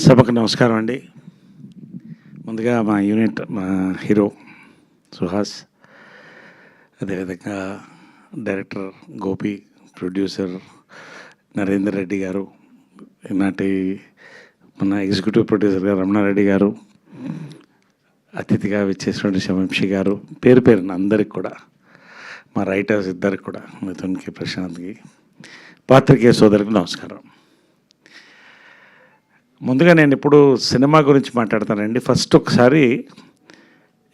సభకు నమస్కారం అండి. ముందుగా మా యూనిట్, మా హీరో సుహాస్, అదేవిధంగా డైరెక్టర్ గోపి, ప్రొడ్యూసర్ నరేందర్ రెడ్డి గారు, ఈనాటి మన ఎగ్జిక్యూటివ్ ప్రొడ్యూసర్ గారు రమణారెడ్డి గారు, అతిథిగా విచ్చేసినటువంటి శవంశి గారు, పేరు పేరున అందరికి కూడా, మా రైటర్స్ ఇద్దరికి కూడా, మిథున్కి, ప్రశాంత్కి, పాత్రికేయ సోదరికి నమస్కారం. ముందుగా నేను ఇప్పుడు సినిమా గురించి మాట్లాడతానండి. ఫస్ట్ ఒకసారి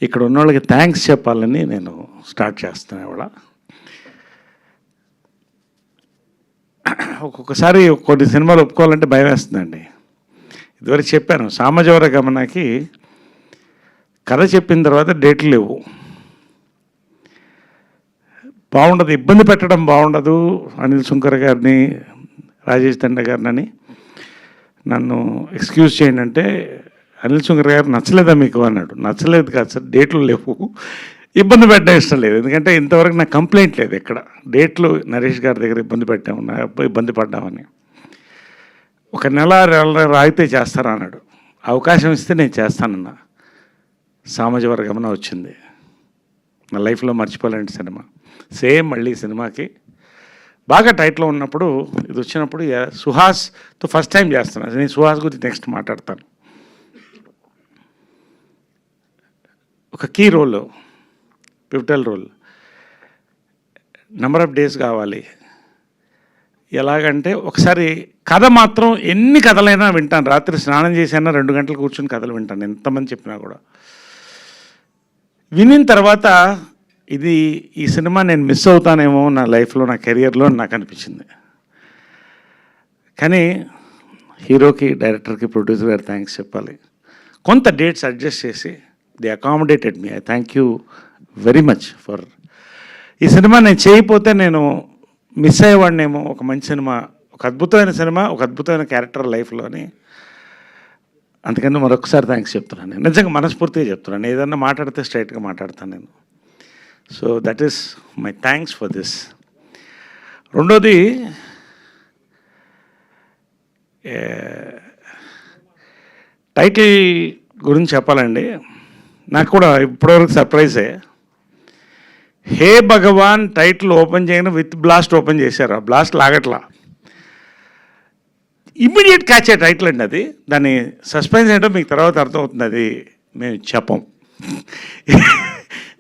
ఇక్కడ ఉన్న వాళ్ళకి థ్యాంక్స్ చెప్పాలని నేను స్టార్ట్ చేస్తాను. ఇవాళ ఒక్కొక్కసారి కొన్ని సినిమాలు ఒప్పుకోవాలంటే భయం వేస్తుందండి. ఇదివరకు చెప్పాను, సామజవర గమనకి కథ చెప్పిన తర్వాత డేట్లు లేవు, బాగుండదు, ఇబ్బంది పెట్టడం బాగుండదు. అనిల్ సుంకర్ గారిని, రాజేష్ తండ గారిని నన్ను ఎక్స్క్యూజ్ చేయండి అంటే, అనిల్ సుంకర్ గారు నచ్చలేదా మీకు అన్నాడు. నచ్చలేదు కాదు సార్, డేట్లు లేవు, ఇబ్బంది పెట్టడం ఇష్టం లేదు. ఎందుకంటే ఇంతవరకు నాకు కంప్లైంట్ లేదు ఎక్కడ. డేట్లు నరేష్ గారి దగ్గర ఇబ్బంది పెట్టాము, నా ఇబ్బంది పడ్డామని. ఒక నెల రాయితే చేస్తారా అన్నాడు. అవకాశం ఇస్తే నేను చేస్తానన్నా. సామజవర గమన వచ్చింది, నా లైఫ్లో మర్చిపోలేని సినిమా. సేమ్ మళ్ళీ సినిమాకి బాగా టైట్లో ఉన్నప్పుడు, ఇది వచ్చినప్పుడు సుహాస్తో ఫస్ట్ టైం చేస్తున్నాను. నేను సుహాస్ గురించి నెక్స్ట్ మాట్లాడతాను. ఒక key role, pivotal role, number of days కావాలి. ఎలాగంటే ఒకసారి కథ మాత్రం ఎన్ని కథలైనా వింటాను. రాత్రి స్నానం చేసైనా 2 గంటలు కూర్చొని కథలు వింటాను, ఎంతమంది చెప్పినా కూడా. వినిన తర్వాత ఈ సినిమా నేను మిస్ అవుతానేమో నా లైఫ్లో, నా కెరియర్లో నాకు అనిపించింది. కానీ హీరోకి, డైరెక్టర్కి, ప్రొడ్యూసర్ గారు థ్యాంక్స్ చెప్పాలి. కొంత డేట్స్ అడ్జస్ట్ చేసి they accommodated me. I thank you very much for. ఈ సినిమా నేను చేయకపోతే నేను మిస్ అయ్యేవాడినేమో. ఒక మంచి సినిమా, ఒక అద్భుతమైన సినిమా, ఒక అద్భుతమైన క్యారెక్టర్ లైఫ్లోని. అందుకని మరొకసారి థ్యాంక్స్ చెప్తున్నాను. నేను నిజంగా మనస్ఫూర్తిగా చెప్తున్నాను. ఏదన్నా మాట్లాడితే స్ట్రైట్గా మాట్లాడతాను నేను. So that is my thanks for this. రెండోది, టైటిల్ గురించి చెప్పాలండి. నాకు కూడా ఇప్పటివరకు సర్ప్రైజే. హే భగవాన్ టైటిల్ ఓపెన్ చేయగానే విత్ బ్లాస్ట్ ఓపెన్ చేశారు. ఆ బ్లాస్ట్ లాగట్లా, ఇమ్మీడియట్ క్యాచ్ అయ్యే టైటిల్ అండి అది. దాని సస్పెన్స్ ఏంటో మీకు తర్వాత అర్థమవుతుంది, అది మేము చెప్పం.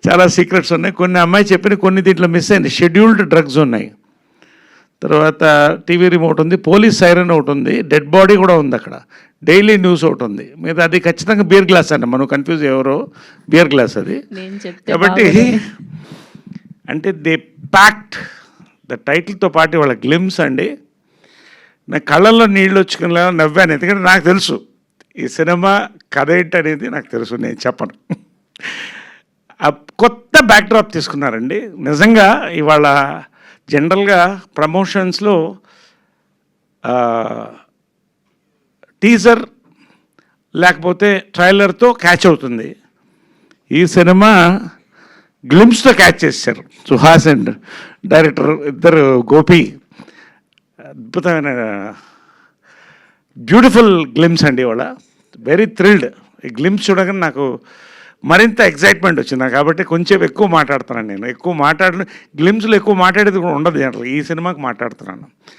చాలా సీక్రెట్స్ ఉన్నాయి. కొన్ని అమ్మాయి చెప్పిన, కొన్ని దీంట్లో మిస్ అయింది. షెడ్యూల్డ్ డ్రగ్స్ ఉన్నాయి, తర్వాత టీవీ రిమోట్ ఉంది, పోలీస్ సైరన్ ఒకటి ఉంది, డెడ్ బాడీ కూడా ఉంది అక్కడ, డైలీ న్యూస్ ఒకటి ఉంది. మీద అది ఖచ్చితంగా బీర్ గ్లాస్ అండి, మనం కన్ఫ్యూజ్ ఎవరో బీర్ గ్లాస్ అది. కాబట్టి అంటే దే ప్యాక్ట్ ద టైటిల్తో పాటు వాళ్ళ గ్లిమ్స్ అండి. నా కళ్ళల్లో నీళ్ళు వచ్చుకునేలా నవ్వాను. ఎందుకంటే నాకు తెలుసు ఈ సినిమా కథ ఏంటనేది నాకు తెలుసు, నేను చెప్పను. కొత్త బ్యాక్డ్రాప్ తీసుకున్నారండి. నిజంగా ఇవాళ జనరల్గా ప్రమోషన్స్లో టీజర్ లేకపోతే ట్రైలర్తో క్యాచ్ అవుతుంది. ఈ సినిమా గ్లిమ్స్తో క్యాచ్ చేశారు సుహాస్ అండ్ డైరెక్టర్ ఇద్దరు, గోపి. అద్భుతమైన బ్యూటిఫుల్ గ్లిమ్స్ అండి. ఇవాళ వెరీ థ్రిల్డ్. ఈ గ్లిమ్స్ చూడగానే నాకు మరింత ఎగ్జైట్మెంట్ వచ్చింది. కాబట్టి కొంచెం ఎక్కువ మాట్లాడుతున్నాను నేను. ఎక్కువ గ్లిమ్స్లో ఎక్కువ మాట్లాడేది కూడా ఉండదు జనరల్. ఈ సినిమాకి మాట్లాడుతున్నాను.